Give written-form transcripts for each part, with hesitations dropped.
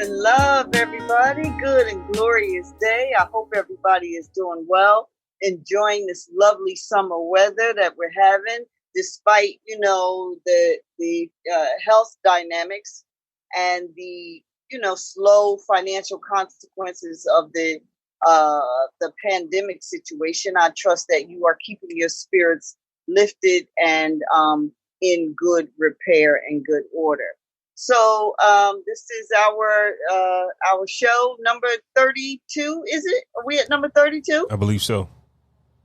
and love, everybody. Good and glorious day. I hope everybody is doing well, enjoying this lovely summer weather that we're having, despite, the health dynamics and the, slow financial consequences of the pandemic situation. I trust that you are keeping your spirits lifted and in good repair and good order. So this is our show number 32. Is it? Are we at number 32? I believe so.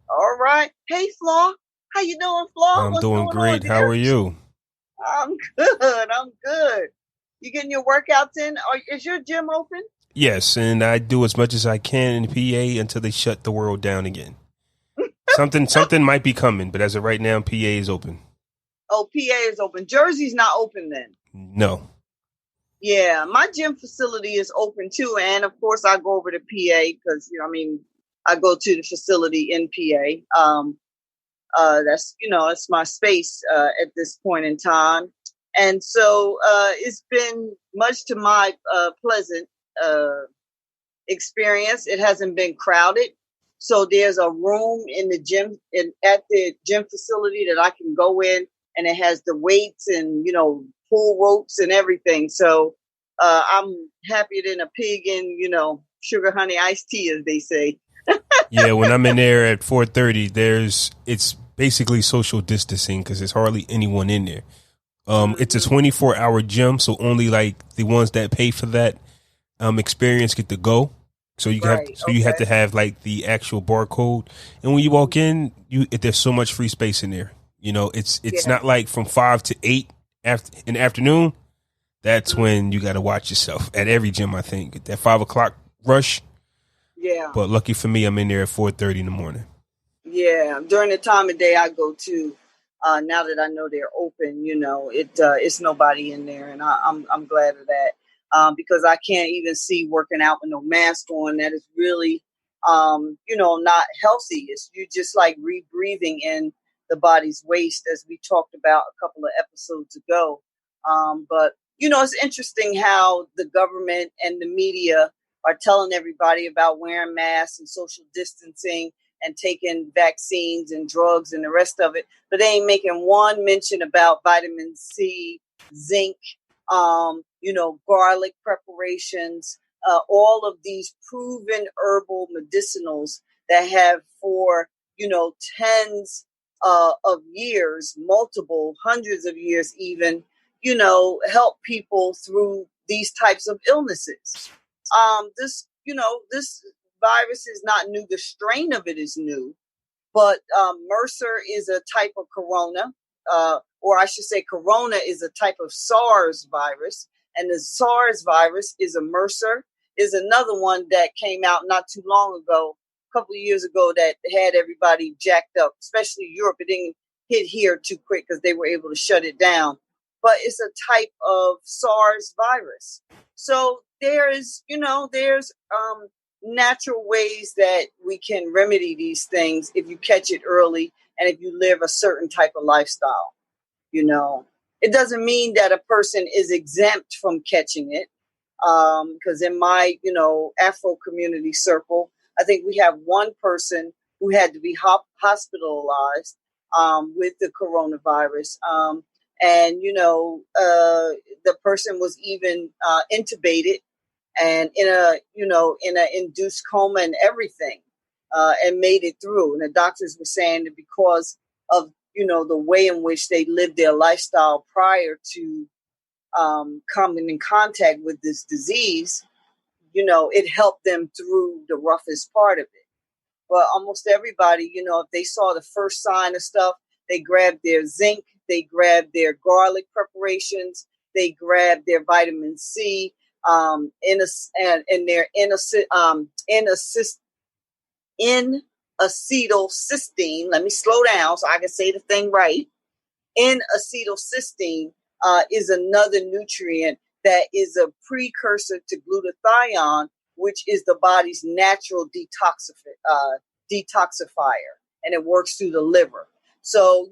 All right. Hey, Flaw. How you doing, Flaw? I'm doing great. How are you? I'm good. I'm good. You getting your workouts in? Is your gym open? Yes, and I do as much as I can in PA until they shut the world down again. Something might be coming, but as of right now, PA is open. Oh, PA is open. Jersey's not open then? No. Yeah, my gym facility is open too, and of course I go over to PA because I go to the facility in PA. That's it's my space at this point in time, and so it's been much to my pleasant experience. It hasn't been crowded, so there's a room in the gym at the gym facility that I can go in. And it has the weights and, pull ropes and everything. So I'm happier than a pig in, sugar, honey, iced tea, as they say. Yeah, when I'm in there at 4:30, it's basically social distancing because there's hardly anyone in there. It's a 24-hour gym, so only like the ones that pay for that experience get to go. So you have to have like the actual barcode. And when you walk in, there's so much free space in there. It's not like from 5 to 8 in the afternoon. That's when you got to watch yourself at every gym, I think. At that 5 o'clock rush. Yeah. But lucky for me, I'm in there at 4:30 in the morning. Yeah. During the time of day I go to, now that I know they're open, it's nobody in there. And I'm glad of that because I can't even see working out with no mask on. That is really, not healthy. You just like rebreathing in the body's waste, as we talked about a couple of episodes ago. But, it's interesting how the government and the media are telling everybody about wearing masks and social distancing and taking vaccines and drugs and the rest of it. But they ain't making one mention about vitamin C, zinc, garlic preparations, all of these proven herbal medicinals that have for, tens of years, multiple hundreds of years even, help people through these types of illnesses. This virus is not new. The strain of it is new, but Mercer is a type of corona, or I should say corona is a type of SARS virus, and the SARS virus is a Mercer, is another one that came out not too long ago, couple of years ago, that had everybody jacked up, especially Europe. It didn't hit here too quick because they were able to shut it down. But it's a type of SARS virus. So there's natural ways that we can remedy these things if you catch it early and if you live a certain type of lifestyle. It doesn't mean that a person is exempt from catching it. Because in my, Afro community circle, I think we have one person who had to be hospitalized with the coronavirus. And the person was even intubated and in a induced coma and everything, and made it through. And the doctors were saying that because of, the way in which they lived their lifestyle prior to coming in contact with this disease, it helped them through the roughest part of it. But almost everybody, if they saw the first sign of stuff, they grabbed their zinc, they grabbed their garlic preparations, they grabbed their vitamin C, and their N-acetylcysteine. Let me slow down so I can say the thing right. N-acetylcysteine is another nutrient that is a precursor to glutathione, which is the body's natural detoxifier, and it works through the liver. So,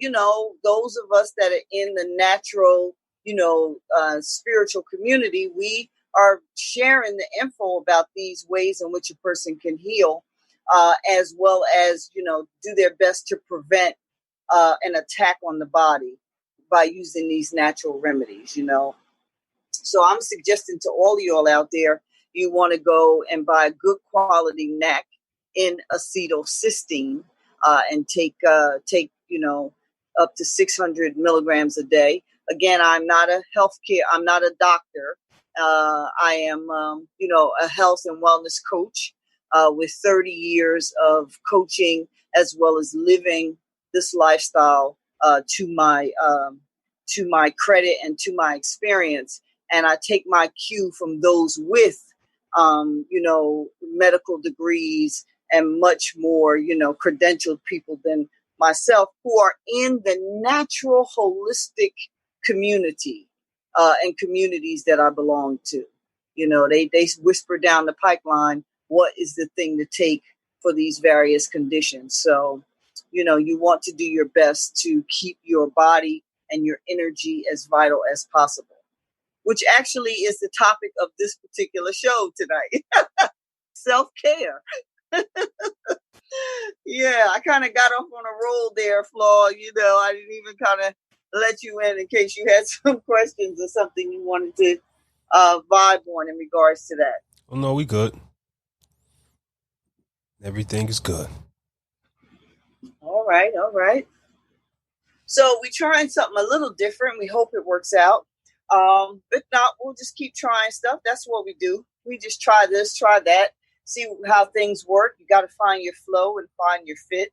those of us that are in the natural, spiritual community, we are sharing the info about these ways in which a person can heal, as well as, do their best to prevent an attack on the body by using these natural remedies. So I'm suggesting to all of y'all out there, you want to go and buy a good quality neck in acetylcysteine, and take up to 600 milligrams a day. Again, I'm not a doctor. I am, a health and wellness coach with 30 years of coaching as well as living this lifestyle to my credit and to my experience. And I take my cue from those with, medical degrees and much more, credentialed people than myself, who are in the natural holistic community and communities that I belong to. They whisper down the pipeline, what is the thing to take for these various conditions. So, you want to do your best to keep your body and your energy as vital as possible, which actually is the topic of this particular show tonight. Self-care. Yeah, I kind of got off on a roll there, Flaw. I didn't even kind of let you in case you had some questions or something you wanted to vibe on in regards to that. Oh, no, we good. Everything is good. All right. So we're trying something a little different. We hope it works out. If not, we'll just keep trying stuff. That's what we do. We just try this, try that, see how things work. You got to find your flow and find your fit,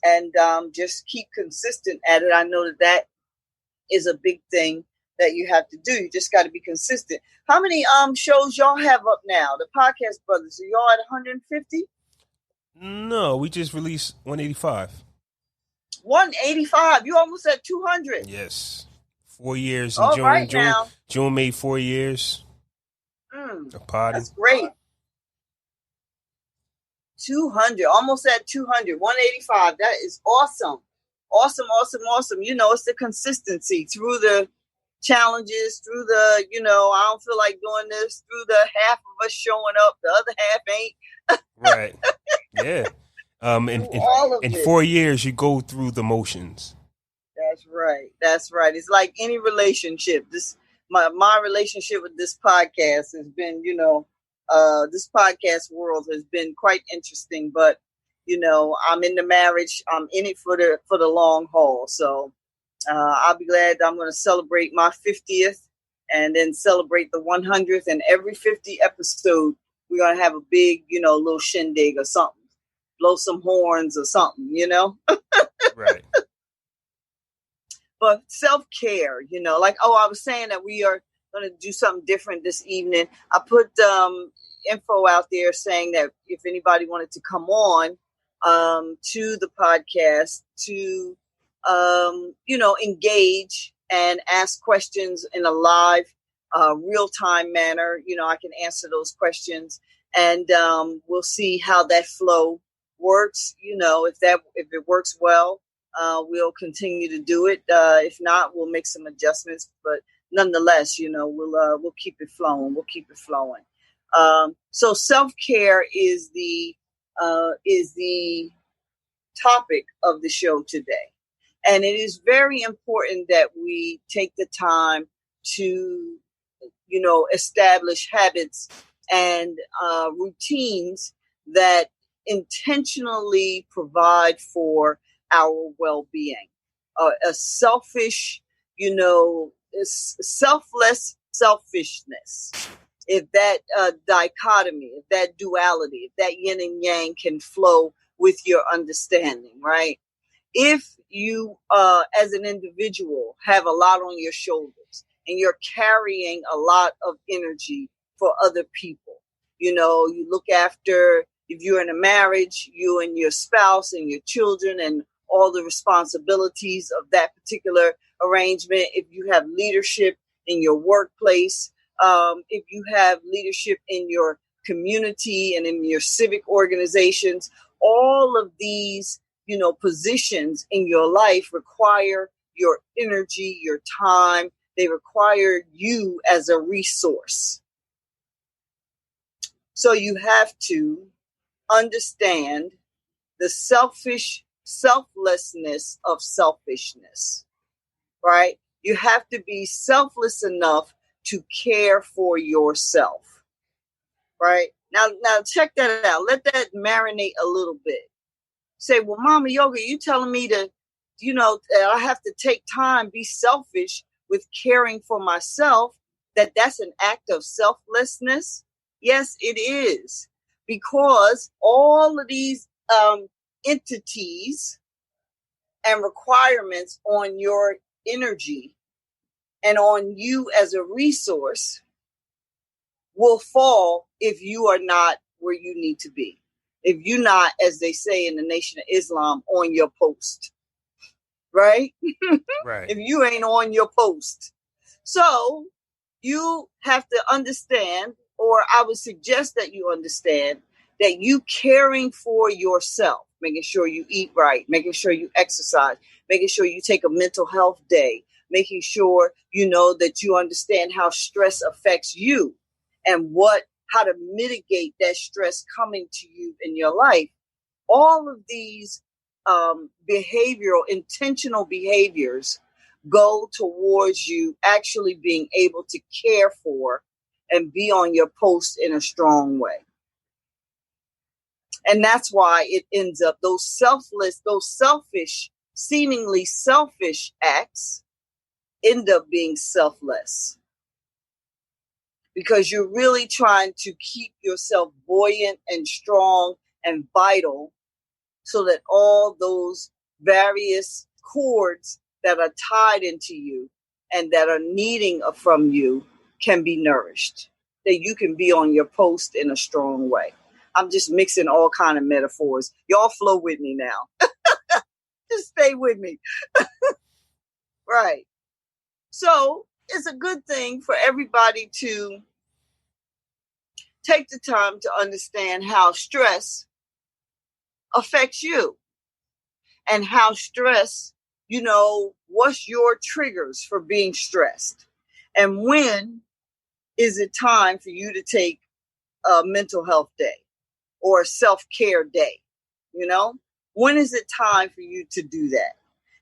and just keep consistent at it. I know that is a big thing that you have to do. You just got to be consistent. How many shows y'all have up now? The Podcast Brothers, are y'all at 150? No, we just released 185. 185. You almost at 200. Yes. 4 years in All June. right, now. June made 4 years. Of potting. That's great. 200. Almost at 200. 185. That is awesome. Awesome. It's the consistency through the challenges, through the, I don't feel like doing this, through the half of us showing up, the other half ain't. Right. Yeah. In 4 years, you go through the motions. That's right. It's like any relationship. My relationship with this podcast has been, this podcast world has been quite interesting. But I'm in the marriage. I'm in it for the long haul. So I'll be glad. I'm going to celebrate my 50th and then celebrate the 100th. And every 50 episode, we're going to have a big, little shindig or something. Blow some horns or something, Right. But self-care, I was saying that we are going to do something different this evening. I put info out there saying that if anybody wanted to come on to the podcast to, engage and ask questions in a live, real-time manner, I can answer those questions, and we'll see how that flow works. If it works well, we'll continue to do it. If not, we'll make some adjustments. But nonetheless, we'll keep it flowing. We'll keep it flowing. So self-care is the topic of the show today, and it is very important that we take the time to, establish habits and routines that intentionally provide for our well-being. A selfish, selfless selfishness. If that dichotomy, if that duality, if that yin and yang can flow with your understanding, right? If you, as an individual, have a lot on your shoulders and you're carrying a lot of energy for other people, you look after, if you're in a marriage, you and your spouse and your children and all the responsibilities of that particular arrangement. If you have leadership in your workplace, if you have leadership in your community and in your civic organizations, all of these, positions in your life require your energy, your time. They require you as a resource. So you have to understand the selflessness of selfishness, right? You have to be selfless enough to care for yourself, right? Now check that out. Let that marinate a little bit. Say, well, Mama Yoga, you telling me to, I have to take time, be selfish with caring for myself, that's an act of selflessness? Yes, it is. Because all of these entities and requirements on your energy and on you as a resource will fall if you are not where you need to be. If you're not, as they say in the Nation of Islam, on your post, right? Right. If you ain't on your post. So you have to understand, or I would suggest that you understand, that you caring for yourself, making sure you eat right, making sure you exercise, making sure you take a mental health day, making sure that you understand how stress affects you and how to mitigate that stress coming to you in your life. All of these intentional behaviors go towards you actually being able to care for and be on your post in a strong way. And that's why it ends up those selfish, seemingly selfish acts end up being selfless. Because you're really trying to keep yourself buoyant and strong and vital so that all those various cords that are tied into you and that are needing from you can be nourished, that you can be on your post in a strong way. I'm just mixing all kind of metaphors. Y'all flow with me now. Just stay with me. Right. So it's a good thing for everybody to take the time to understand how stress affects you and how stress, what's your triggers for being stressed, and when is it time for you to take a mental health day or a self-care day? When is it time for you to do that?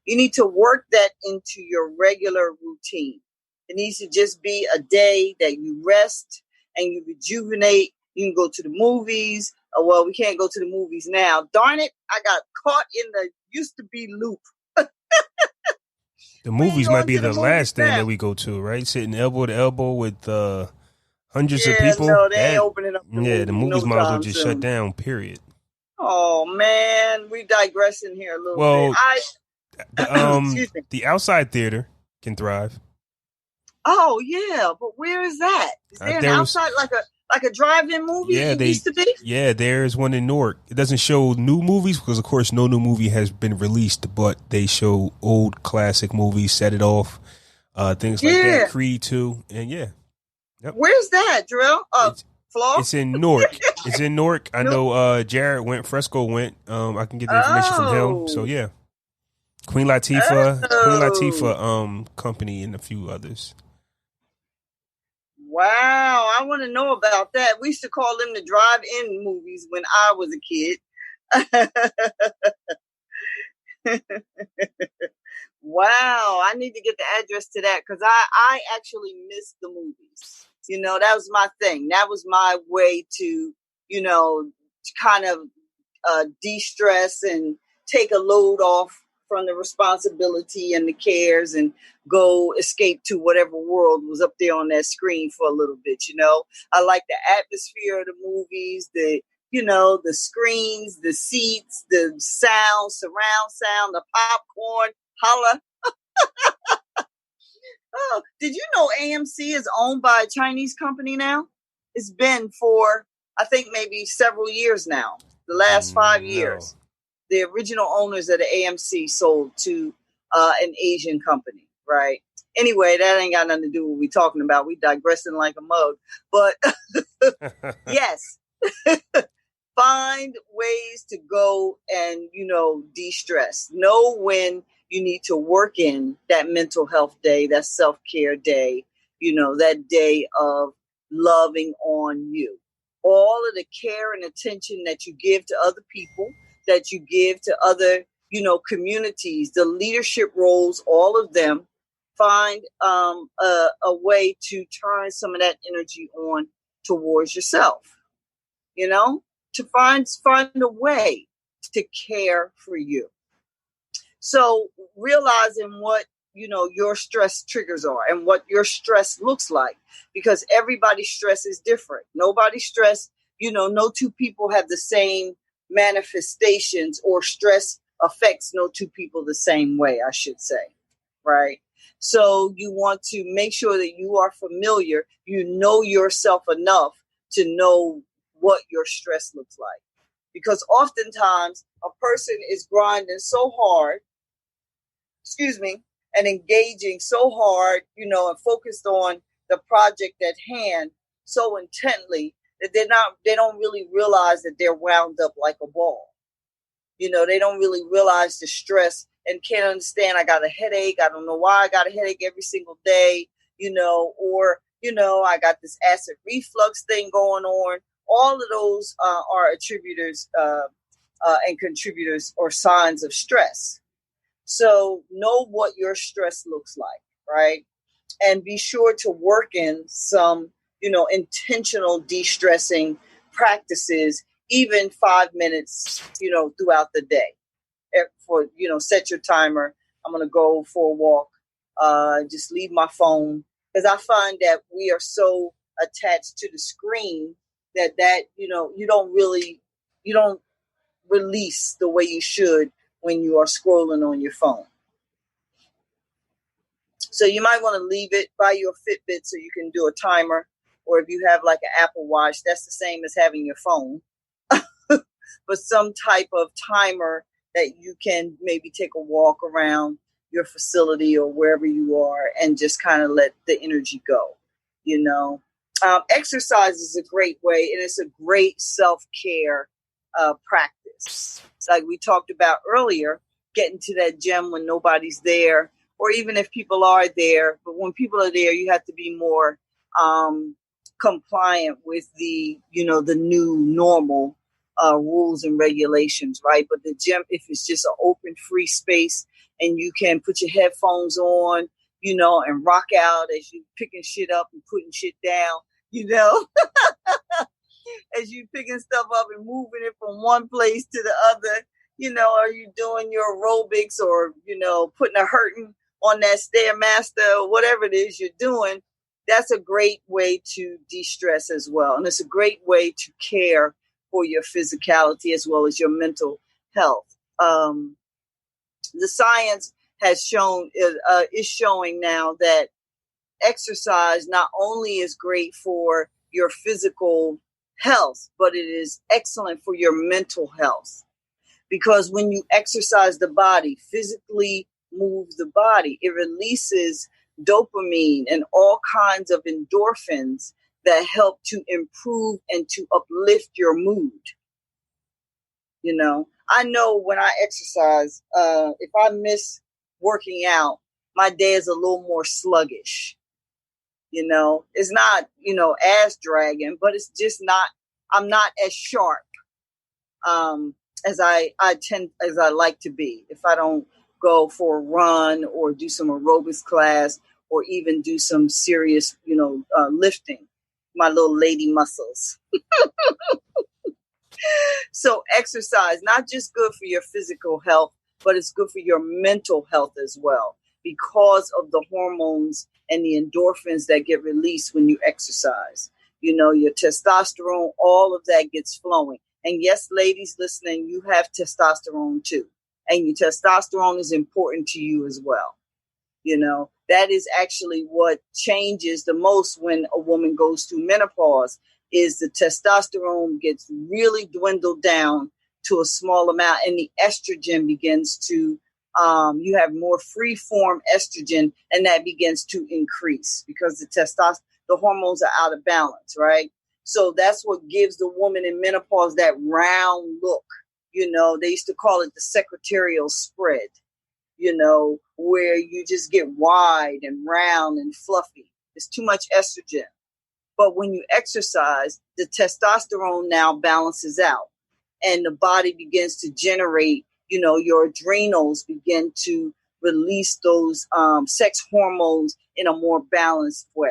You need to work that into your regular routine. It needs to just be a day that you rest and you rejuvenate. You can go to the movies. Well, we can't go to the movies now. Darn it, I got caught in the used to be loop. The movies might be the last thing now that we go to, right? Sitting elbow to elbow with hundreds of Yeah, people. no, they ain't opening up the the movies no might as well time just soon. shut down, period. Oh, man, we digressing here a little Well, bit. Excuse me. the outside theater can thrive. Oh, yeah, but where is that? Is there an outside, like a drive-in movie used to be? Yeah, there's one in Newark. It doesn't show new movies because, of course, no new movie has been released, but they show old classic movies, Set It Off, things like that, Creed 2, and yeah. Yep. Where's that, Drill? Florida? It's in Newark. It's in Newark. I know Jared went, Fresco went. I can get the information from him. So, yeah. Queen Latifah, company, and a few others. Wow, I want to know about that. We used to call them the drive-in movies when I was a kid. Wow, I need to get the address to that because I actually missed the movies. That was my thing. That was my way to, kind of de-stress and take a load off from the responsibility and the cares and go escape to whatever world was up there on that screen for a little bit. I like the atmosphere of the movies, the screens, the seats, the sound, surround sound, the popcorn, holla. Oh, did you know AMC is owned by a Chinese company now? It's been for, I think, maybe several years now, the last 5 years. The original owners of the AMC sold to an Asian company, right? Anyway, that ain't got nothing to do with what we're talking about. We digressing like a mug. But yes, find ways to go and, de-stress. Know when you need to work in that mental health day, that self-care day, that day of loving on you. All of the care and attention that you give to other people, that you give to other, communities, the leadership roles, all of them, find a way to turn some of that energy on towards yourself, to find a way to care for you. So realizing what, your stress triggers are and what your stress looks like, because everybody's stress is different. Nobody's stress, no two people have the same manifestations, or stress affects no two people the same way, I should say. Right. So you want to make sure that you are familiar, you know yourself enough to know what your stress looks like. Because oftentimes a person is grinding so hard, and engaging so hard, and focused on the project at hand so intently that they don't really realize that they're wound up like a ball. They don't really realize the stress and can't understand, I got a headache. I don't know why I got a headache every single day, or, I got this acid reflux thing going on. All of those are attributors and contributors or signs of stress. So know what your stress looks like, right? And be sure to work in some, intentional de-stressing practices, even 5 minutes, throughout the day. For, set your timer. I'm going to go for a walk. Just leave my phone, because I find that we are so attached to the screen that you don't release the way you should when you are scrolling on your phone. So you might want to leave it, buy you a Fitbit so you can do a timer. Or if you have like an Apple Watch, that's the same as having your phone. But some type of timer that you can maybe take a walk around your facility or wherever you are and just kind of let the energy go, Exercise is a great way, and it's a great self-care practice. Like we talked about earlier, getting to that gym when nobody's there, or even if people are there. But when people are there, you have to be more compliant with the new normal rules and regulations, right? But the gym, if it's just an open, free space and you can put your headphones on, and rock out as you picking shit up and putting shit down, as you picking stuff up and moving it from one place to the other, are you doing your aerobics or, putting a hurting on that Stairmaster or whatever it is you're doing. That's a great way to de-stress as well. And it's a great way to care for your physicality as well as your mental health. The science has shown, is showing now that exercise not only is great for your physical health, but it is excellent for your mental health. Because when you exercise the body, physically move the body, it releases dopamine and all kinds of endorphins that help to improve and to uplift your mood. I know when I exercise, if I miss working out, my day is a little more sluggish. It's not, ass dragging, but it's just not, I'm not as sharp as I like to be. If I don't go for a run or do some aerobics class or even do some serious, lifting, my little lady muscles. So exercise, not just good for your physical health, but it's good for your mental health as well, because of the hormones and the endorphins that get released when you exercise. Your testosterone, all of that gets flowing. And yes, ladies listening, you have testosterone too. And your testosterone is important to you as well. That is actually what changes the most when a woman goes through menopause, is the testosterone gets really dwindled down to a small amount, and the estrogen begins to, you have more free form estrogen, and that begins to increase because the hormones are out of balance, right? So that's what gives the woman in menopause that round look. They used to call it the secretarial spread. where you just get wide and round and fluffy. It's too much estrogen. But when you exercise, the testosterone now balances out and the body begins to generate, your adrenals begin to release those sex hormones in a more balanced way,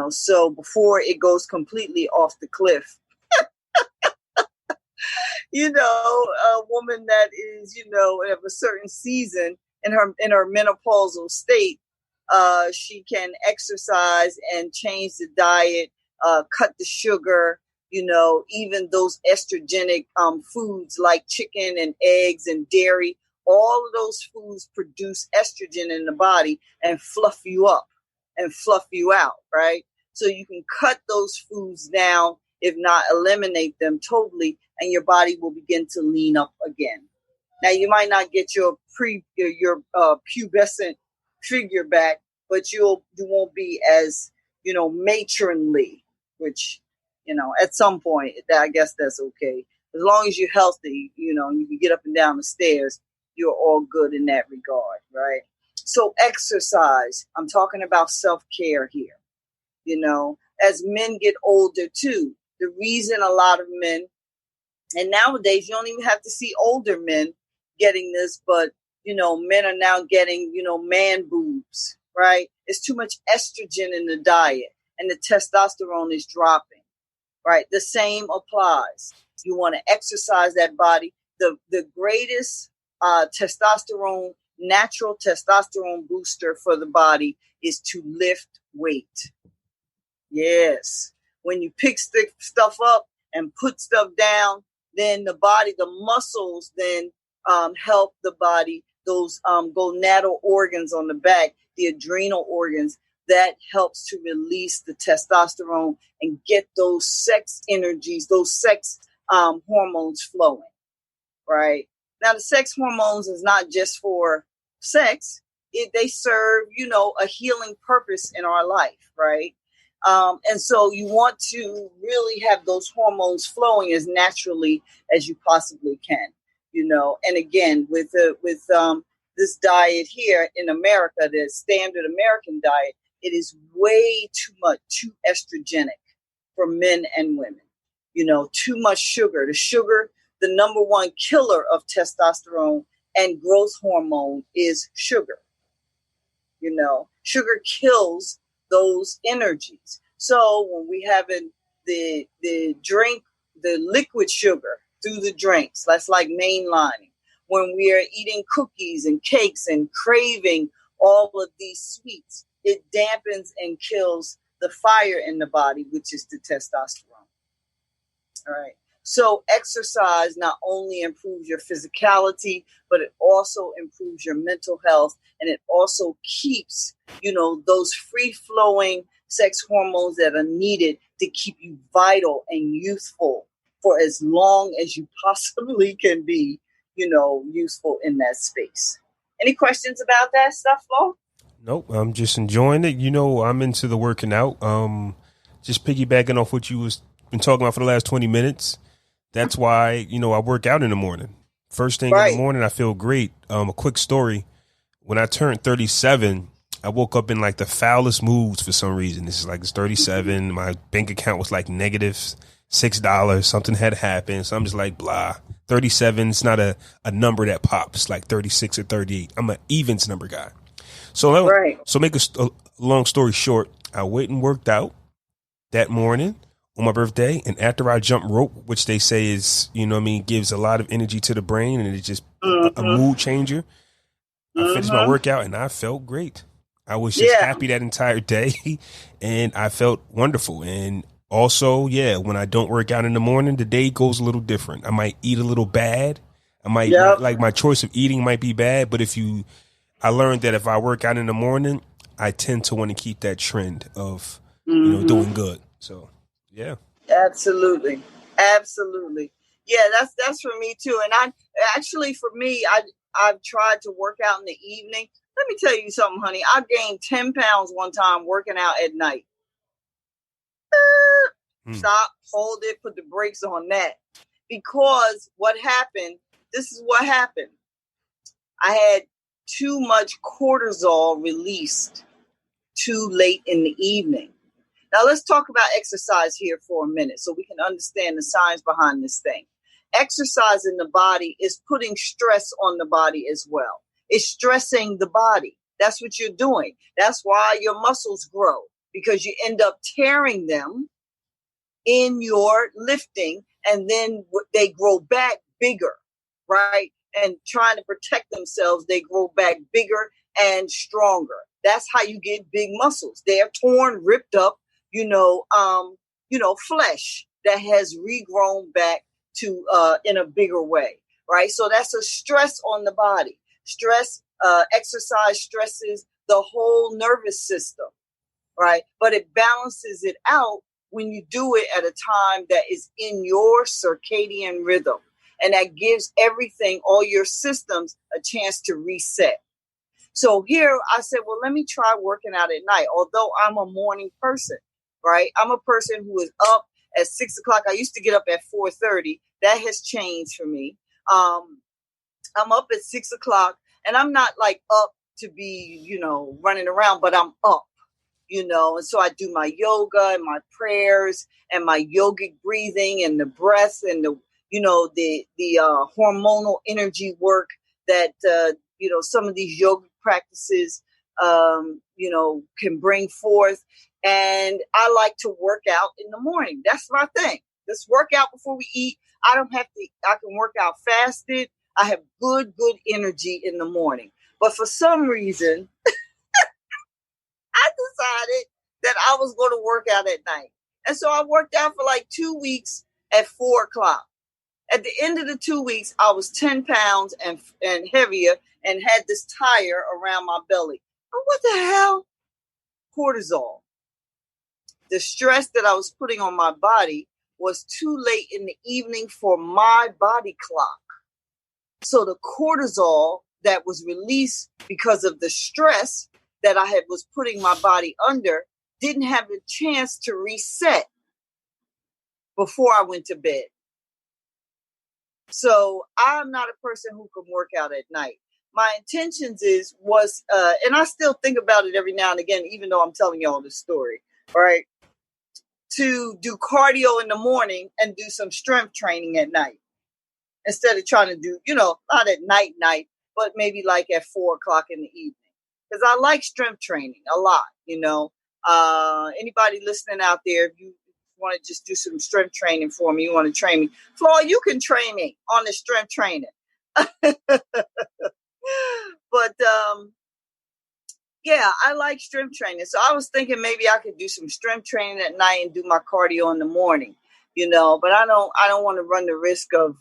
so before it goes completely off the cliff. A woman that is, of a certain season in her menopausal state, she can exercise and change the diet, cut the sugar, even those estrogenic foods like chicken and eggs and dairy. All of those foods produce estrogen in the body and fluff you up and fluff you out, right? So you can cut those foods down, if not eliminate them totally, and your body will begin to lean up again. Now, you might not get your pubescent figure back, but you won't be as, matronly, which, at some point, I guess that's okay. As long as you're healthy, you can get up and down the stairs, you're all good in that regard, right? So exercise, I'm talking about self-care here. As men get older too, the reason a lot of men, and nowadays you don't even have to see older men getting this, but men are now getting, man boobs, right? It's too much estrogen in the diet and the testosterone is dropping, right? The same applies. You want to exercise that body. The greatest natural testosterone booster for the body is to lift weight. Yes. When you pick stuff up and put stuff down, then the body, the muscles then help the body, those gonadal organs on the back, the adrenal organs, that helps to release the testosterone and get those sex energies, those sex hormones flowing, right? Now, the sex hormones is not just for sex. They serve, a healing purpose in our life, right? And so you want to really have those hormones flowing as naturally as you possibly can, and again, with this diet here in America, the standard American diet, it is way too estrogenic for men and women, too much sugar. The number one killer of testosterone and growth hormone is sugar. Sugar kills those energies. So when we having the drink, the liquid sugar through the drinks, that's like mainlining. When we are eating cookies and cakes and craving all of these sweets, it dampens and kills the fire in the body, which is the testosterone. All right. So exercise not only improves your physicality, but it also improves your mental health. And it also keeps, those free-flowing sex hormones that are needed to keep you vital and youthful for as long as you possibly can be, useful in that space. Any questions about that stuff, Flo? Nope. I'm just enjoying it. I'm into the working out. Just piggybacking off what you was been talking about for the last 20 minutes. That's why, I work out in the morning. First thing in the morning, I feel great. A quick story. When I turned 37, I woke up in like the foulest moods for some reason. It's 37. My bank account was like negative $6. Something had happened. So I'm just like, blah. 37 is not a number that pops like 36 or 38. I'm an evens number guy. So make a long story short, I went and worked out that morning on my birthday. And after I jumped rope, which they say is, gives a lot of energy to the brain and it's just a mood changer. I finished my workout and I felt great. I was just happy that entire day and I felt wonderful. And also, when I don't work out in the morning, the day goes a little different. I might eat a little bad. I might not, like my choice of eating might be bad, but I learned that if I work out in the morning, I tend to want to keep that trend of, doing good. So, yeah. Absolutely. Yeah, that's for me too. And I've tried to work out in the evening. Let me tell you something, honey. I gained 10 pounds one time working out at night. Stop, hold it, put the brakes on that. Because this is what happened. I had too much cortisol released too late in the evening. Now let's talk about exercise here for a minute so we can understand the science behind this thing. Exercise in the body is putting stress on the body as well. It's stressing the body. That's what you're doing. That's why your muscles grow, because you end up tearing them in your lifting, and then they grow back bigger, right? And trying to protect themselves, they grow back bigger and stronger. That's how you get big muscles. They're torn, ripped up, flesh that has regrown back to in a bigger way, right? So that's a stress on the body. Stress, exercise stresses the whole nervous system, right? But it balances it out when you do it at a time that is in your circadian rhythm. And that gives everything, all your systems, a chance to reset. So here I said, well, let me try working out at night. Although I'm a morning person, right? I'm a person who is up at 6 o'clock. I used to get up at 4:30. That has changed for me. I'm up at 6 o'clock, and I'm not like up to be, running around, but I'm up. And so I do my yoga and my prayers and my yogic breathing and the breath and the hormonal energy work that, some of these yoga practices, can bring forth. And I like to work out in the morning. That's my thing. Let's work out before we eat. I can work out fasted. I have good energy in the morning. But for some reason, I decided that I was going to work out at night. And so I worked out for like 2 weeks at 4 o'clock. At the end of the 2 weeks, I was 10 pounds and heavier and had this tire around my belly. But what the hell? Cortisol. The stress that I was putting on my body was too late in the evening for my body clock. So the cortisol that was released because of the stress that I was putting my body under didn't have a chance to reset before I went to bed. So I'm not a person who can work out at night. My intentions and I still think about it every now and again, even though I'm telling y'all this story, right? To do cardio in the morning and do some strength training at night instead of trying to do, not at night, but maybe like at 4 o'clock in the evening. Because I like strength training a lot, Anybody listening out there, if you want to just do some strength training for me, you want to train me, Flo, you can train me on the strength training. But yeah, I like strength training. So I was thinking maybe I could do some strength training at night and do my cardio in the morning, but I don't want to run the risk of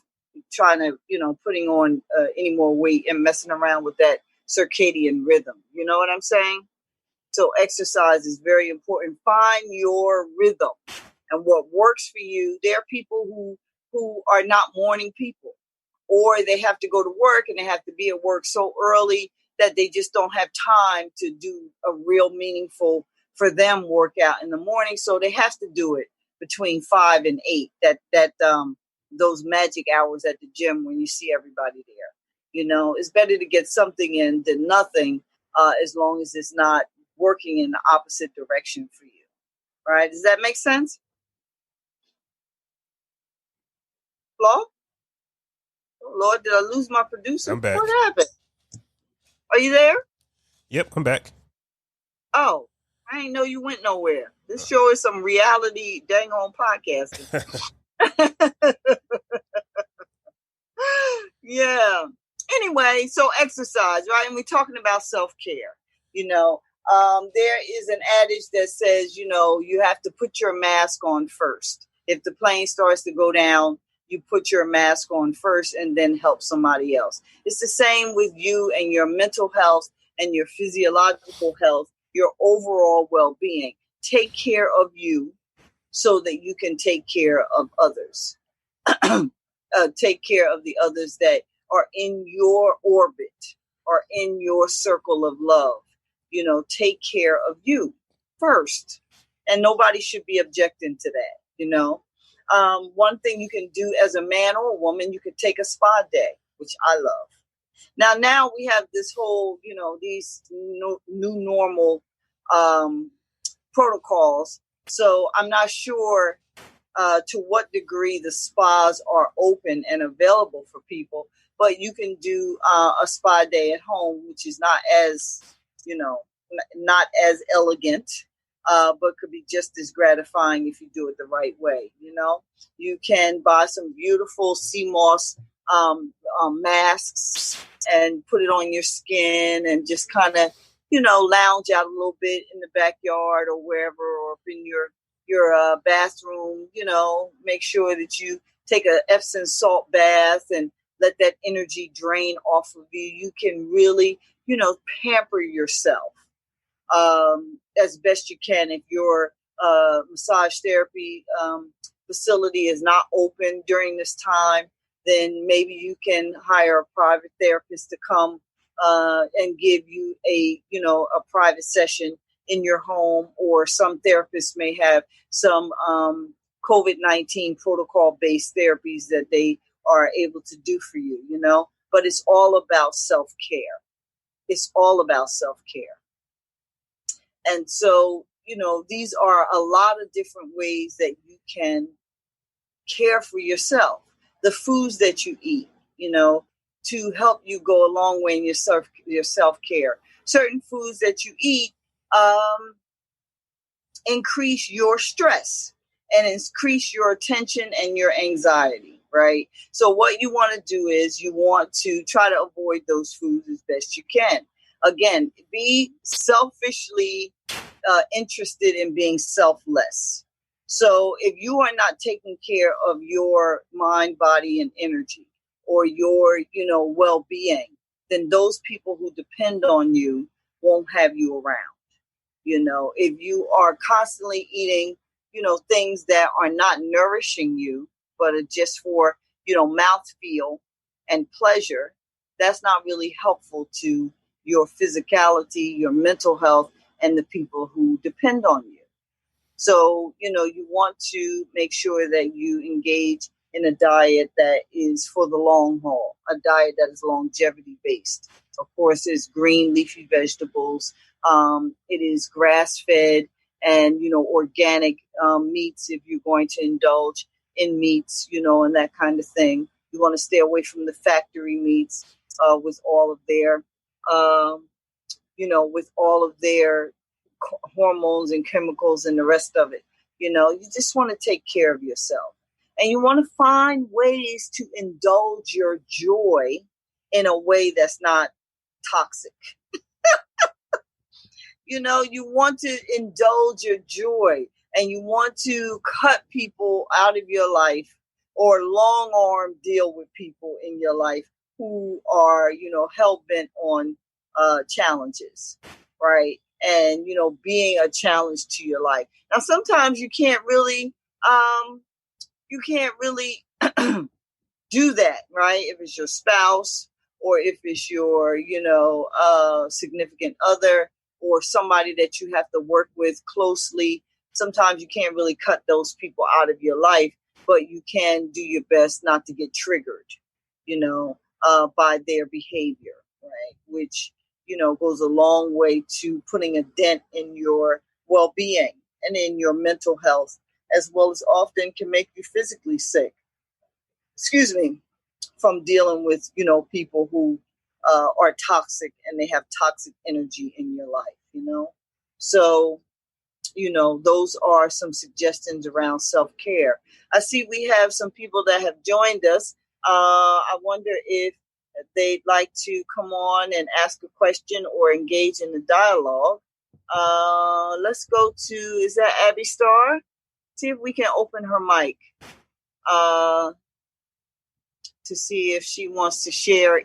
trying to, putting on any more weight and messing around with that circadian rhythm. You know what I'm saying? So exercise is very important. Find your rhythm and what works for you. There are people who are not morning people, or they have to go to work and they have to be at work so early that they just don't have time to do a real meaningful for them workout in the morning. So they have to do it between 5 and 8, those magic hours at the gym when you see everybody there. It's better to get something in than nothing, as long as it's not working in the opposite direction for you. Right? Does that make sense? Flo? Oh, Lord, did I lose my producer? I'm back. What happened? Are you there? Yep, I'm back. Oh, I didn't know you went nowhere. This show is some reality dang on podcasting. Yeah. Anyway, so exercise, right? And we're talking about self-care. There is an adage that says, you have to put your mask on first. If the plane starts to go down, you put your mask on first and then help somebody else. It's the same with you and your mental health and your physiological health, your overall well-being. Take care of you so that you can take care of others. Take care of the others that are in your orbit or in your circle of love. Take care of you first. And nobody should be objecting to that, One thing you can do as a man or a woman, you can take a spa day, which I love. Now we have this whole, these new normal protocols. So I'm not sure to what degree the spas are open and available for people, but you can do a spa day at home, which is not as, not as elegant, but could be just as gratifying if you do it the right way. You can buy some beautiful sea moss masks and put it on your skin and just kind of, lounge out a little bit in the backyard or wherever, or up in your bathroom. Make sure that you take a Epsom salt bath and let that energy drain off of you. You can really, pamper yourself as best you can. If your massage therapy facility is not open during this time, then maybe you can hire a private therapist to come and give you a private session in your home, or some therapists may have some COVID-19 protocol-based therapies that they are able to do for you, but it's all about self-care. It's all about self-care. And so, these are a lot of different ways that you can care for yourself. The foods that you eat, to help you go a long way in your self-care. Certain foods that you eat increase your stress and increase your attention and your anxiety, right? So what you want to do is you want to try to avoid those foods as best you can. Again, be selfishly interested in being selfless. So if you are not taking care of your mind, body, and energy, or your, well-being, then those people who depend on you won't have you around. If you are constantly eating, things that are not nourishing you, but are just for, mouthfeel and pleasure, that's not really helpful to your physicality, your mental health, and the people who depend on you. So, you want to make sure that you engage in a diet that is for the long haul, a diet that is longevity based. Of course, it's green leafy vegetables. It is grass fed and, organic meats if you're going to indulge in meats, and that kind of thing. You want to stay away from the factory meats with all of their, hormones and chemicals and the rest of it. You just want to take care of yourself. And you want to find ways to indulge your joy in a way that's not toxic. You want to indulge your joy, and you want to cut people out of your life, or long arm deal with people in your life who are, hell-bent on challenges, right? And, being a challenge to your life. Now, sometimes you can't really do that, right? If it's your spouse, or if it's your, significant other, or somebody that you have to work with closely. Sometimes you can't really cut those people out of your life, but you can do your best not to get triggered, by their behavior, right? Which, goes a long way to putting a dent in your well-being and in your mental health, as well as often can make you physically sick. From dealing with, people who are toxic and they have toxic energy in your life, So, those are some suggestions around self-care. I see we have some people that have joined us. I wonder if they'd like to come on and ask a question or engage in the dialogue. Let's go to, is that Abby Starr? See if we can open her mic to see if she wants to share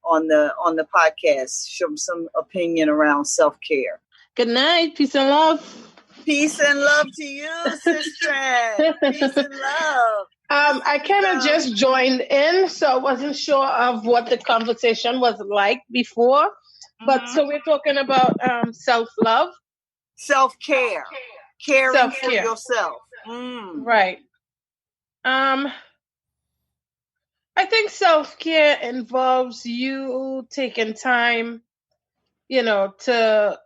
on the podcast, show some opinion around self-care. Good night. Peace and love. Peace and love to you, sister. Peace and love. I kind of just joined in, so I wasn't sure of what the conversation was like before. But so we're talking about self-love. Self-care. Caring for yourself. Right. I think self-care involves you taking time, to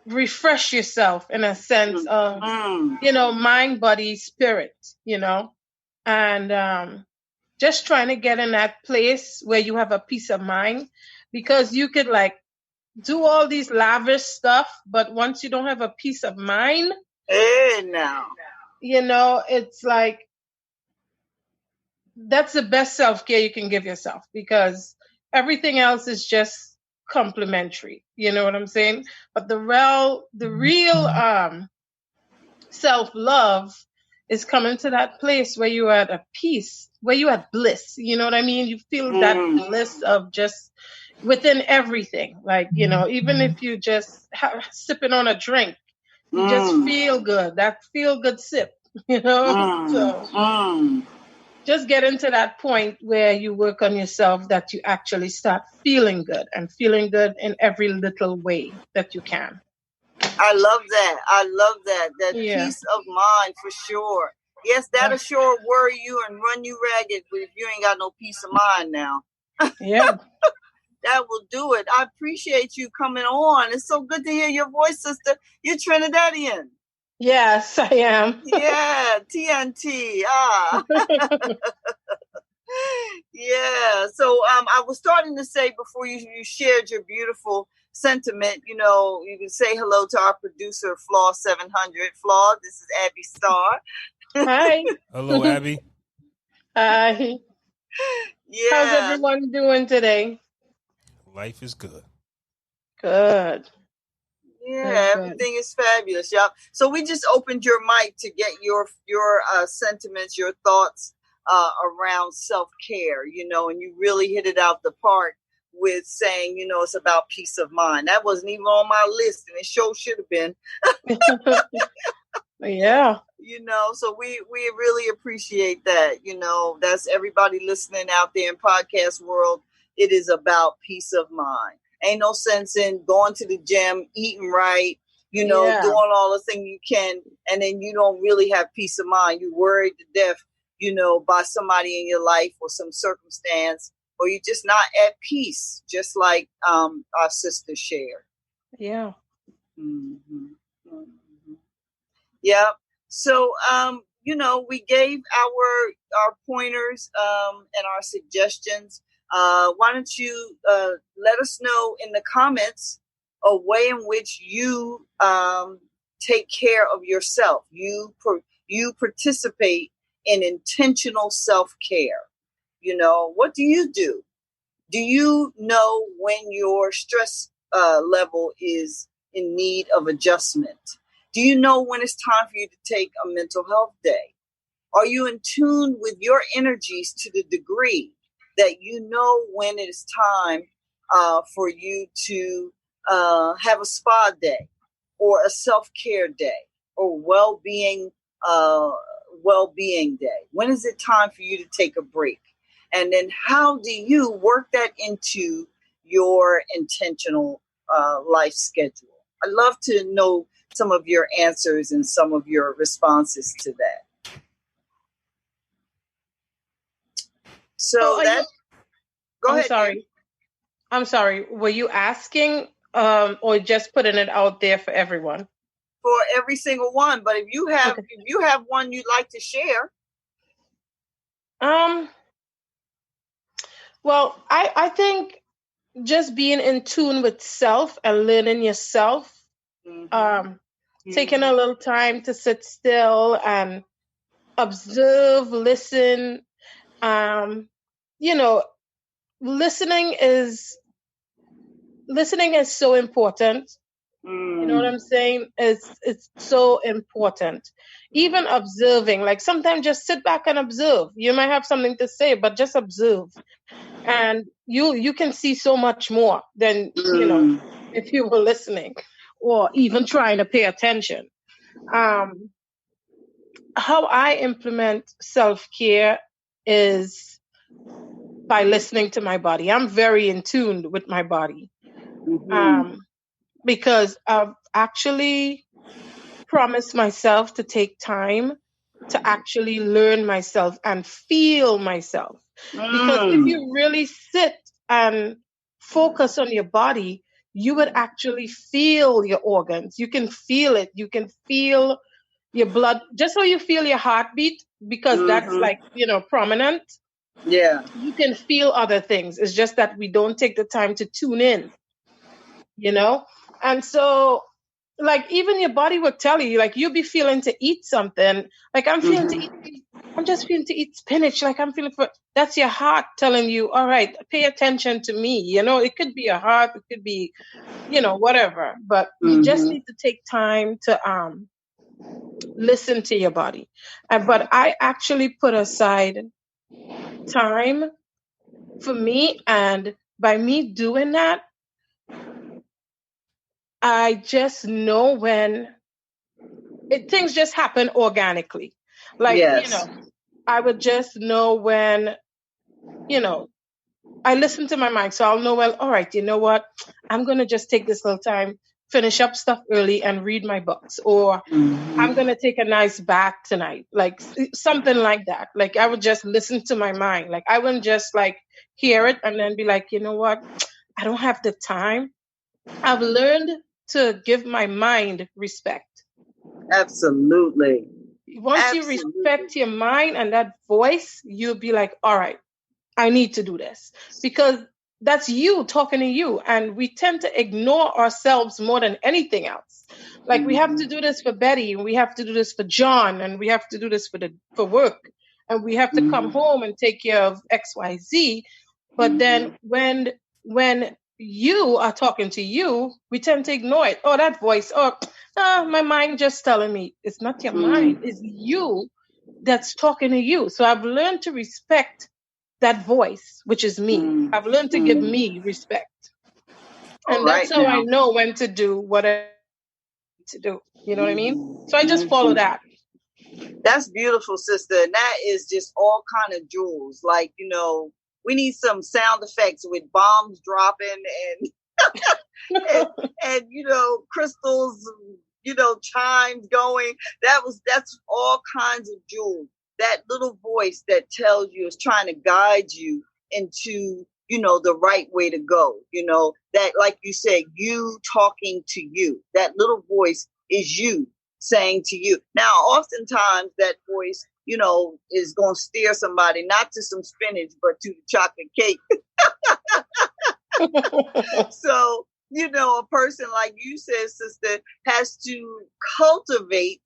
refresh yourself in a sense of, mind, body, spirit, and just trying to get in that place where you have a peace of mind, because you could like do all these lavish stuff, but once you don't have a peace of mind, now. It's like that's the best self-care you can give yourself, because everything else is just complementary. You know what I'm saying? But the real self-love is coming to that place where you are at a peace, where you at bliss. You know what I mean? You feel that bliss of just within everything. Like, even if you just sipping on a drink, you just feel good. That feel good sip, So just get into that point where you work on yourself, that you actually start feeling good and feeling good in every little way that you can. I love that. That peace of mind for sure. Yes, that'll sure worry you and run you ragged, but if you ain't got no peace of mind now. Yeah. That will do it. I appreciate you coming on. It's so good to hear your voice, sister. You're Trinidadian. Yes, I am. Yeah, TNT. Yeah. So I was starting to say before you shared your beautiful sentiment, you can say hello to our producer, Flaw 700. Flaw, this is Abby Starr. Hi. Hello, Abby. Hi. Yeah. How's everyone doing today? Life is good. Good. Yeah, everything is fabulous, y'all. So we just opened your mic to get your sentiments, your thoughts around self-care, and you really hit it out the park with saying, it's about peace of mind. That wasn't even on my list, and it sure should have been. Yeah. So we really appreciate that. That's everybody listening out there in podcast world. It is about peace of mind. Ain't no sense in going to the gym, eating right, doing all the things you can, and then you don't really have peace of mind. You're worried to death, by somebody in your life or some circumstance, or you're just not at peace, just like our sister shared. Yeah. Mm-hmm. Mm-hmm. Yeah. So, we gave our pointers and our suggestions. Why don't you let us know in the comments a way in which you take care of yourself. You participate in intentional self-care. What do you do? Do you know when your stress level is in need of adjustment? Do you know when it's time for you to take a mental health day? Are you in tune with your energies to the degree that you know when it is time for you to have a spa day or a self-care day or well-being day? When is it time for you to take a break? And then how do you work that into your intentional life schedule? I'd love to know some of your answers and some of your responses to that. So go ahead. Sorry. I'm sorry. Were you asking or just putting it out there for everyone? For every single one. But if you have one you'd like to share. Well, I think just being in tune with self and learning yourself, taking a little time to sit still and observe, listen. Listening is so important. You know what I'm saying? It's so important. Even observing, like sometimes just sit back and observe. You might have something to say, but just observe. And you can see so much more than, if you were listening or even trying to pay attention. How I implement self-care is by listening to my body. I'm very in tune with my body. Because I've actually promised myself to take time to actually learn myself and feel myself. Because if you really sit and focus on your body, you would actually feel your organs. You can feel it. You can feel your blood, just so you feel your heartbeat, because that's like, prominent. Yeah. You can feel other things. It's just that we don't take the time to tune in, And so, like, even your body would tell you, like, you'll be feeling to eat something. Like, I'm just feeling to eat spinach. Like, that's your heart telling you, all right, pay attention to me. It could be your heart, it could be, whatever. But you just need to take time to listen to your body. But I actually put aside time for me. And by me doing that, I just know when things just happen organically. Like, Yes. I would just know when, I listen to my mind. So I'll know, well, all right, you know what? I'm going to just take this little time, finish up stuff early and read my books. Or I'm going to take a nice bath tonight. Like something like that. Like I would just listen to my mind. Like I wouldn't just like hear it and then be like, you know what? I don't have the time. I've learned to give my mind respect. Absolutely. Once you respect your mind and that voice, you'll be like, all right, I need to do this, because that's you talking to you. And we tend to ignore ourselves more than anything else. Like we have to do this for Betty, and we have to do this for John, and we have to do this for work, and we have to come home and take care of XYZ. But then when you are talking to you, we tend to ignore it. Oh, that voice. Oh, my mind just telling me. It's not your mind. It's you that's talking to you. So I've learned to respect that voice, which is me. I've learned to give me respect. And that's how I know when to do what I need to do. You know what I mean? So I just follow that. That's beautiful, sister. And that is just all kind of jewels. Like, we need some sound effects with bombs dropping and crystals, chimes going. That's all kinds of jewels. That little voice that tells you, is trying to guide you into, the right way to go. That, like you said, you talking to you. That little voice is you saying to you. Now, oftentimes that voice, is going to steer somebody not to some spinach, but to the chocolate cake. So, a person like you said, sister, has to cultivate,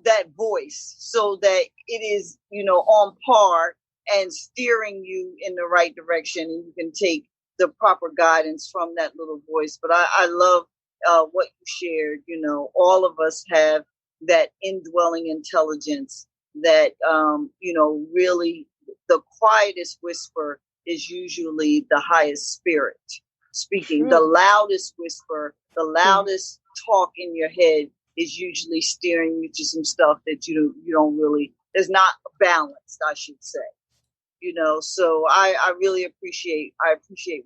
that voice so that it is, on par and steering you in the right direction, and you can take the proper guidance from that little voice. But I love what you shared. All of us have that indwelling intelligence that, really the quietest whisper is usually the highest spirit speaking. True. The loudest whisper, the loudest talk in your head is usually steering you to some stuff that you don't really, is not balanced, I should say. So I really appreciate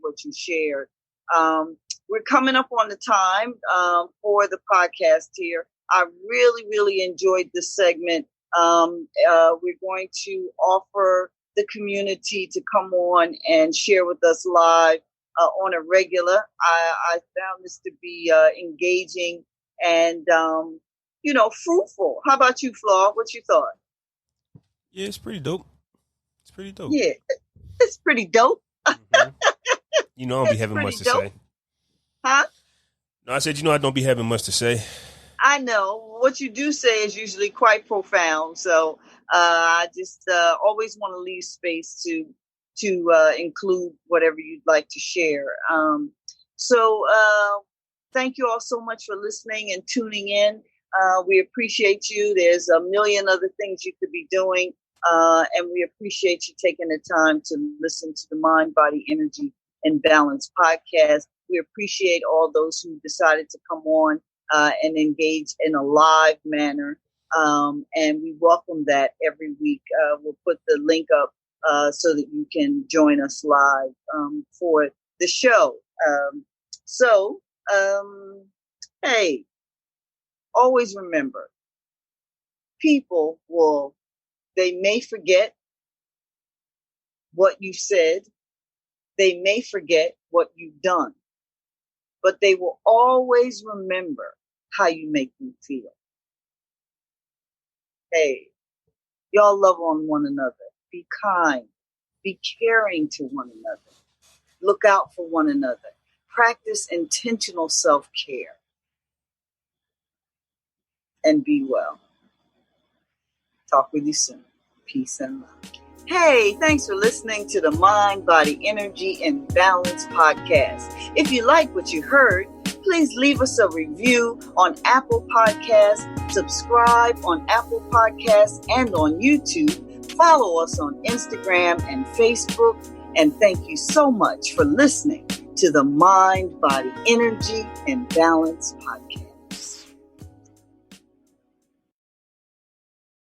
what you shared. We're coming up on the time for the podcast here. I really, really enjoyed this segment. We're going to offer the community to come on and share with us live on a regular. I found this to be engaging and, fruitful. How about you, Flaw? What you thought? Yeah, it's pretty dope. Yeah, it's pretty dope. Mm-hmm. I don't be having much to say. Huh? No, I said, I don't be having much to say. I know. What you do say is usually quite profound. So I just always want to leave space to include whatever you'd like to share. So thank you all so much for listening and tuning in. We appreciate you. There's a million other things you could be doing. And we appreciate you taking the time to listen to the Mind, Body, Energy, and Balance podcast. We appreciate all those who decided to come on and engage in a live manner. And we welcome that every week. We'll put the link up so that you can join us live for the show. Hey, always remember, people they may forget what you said. They may forget what you've done, but they will always remember how you make them feel. Hey, y'all love on one another. Be kind. Be caring to one another. Look out for one another. Practice intentional self-care. And be well. Talk with you soon. Peace and love. Hey, thanks for listening to the Mind, Body, Energy, and Balance podcast. If you like what you heard, please leave us a review on Apple Podcasts, subscribe on Apple Podcasts and on YouTube, follow us on Instagram and Facebook, and thank you so much for listening to the Mind, Body, Energy, and Balance podcast.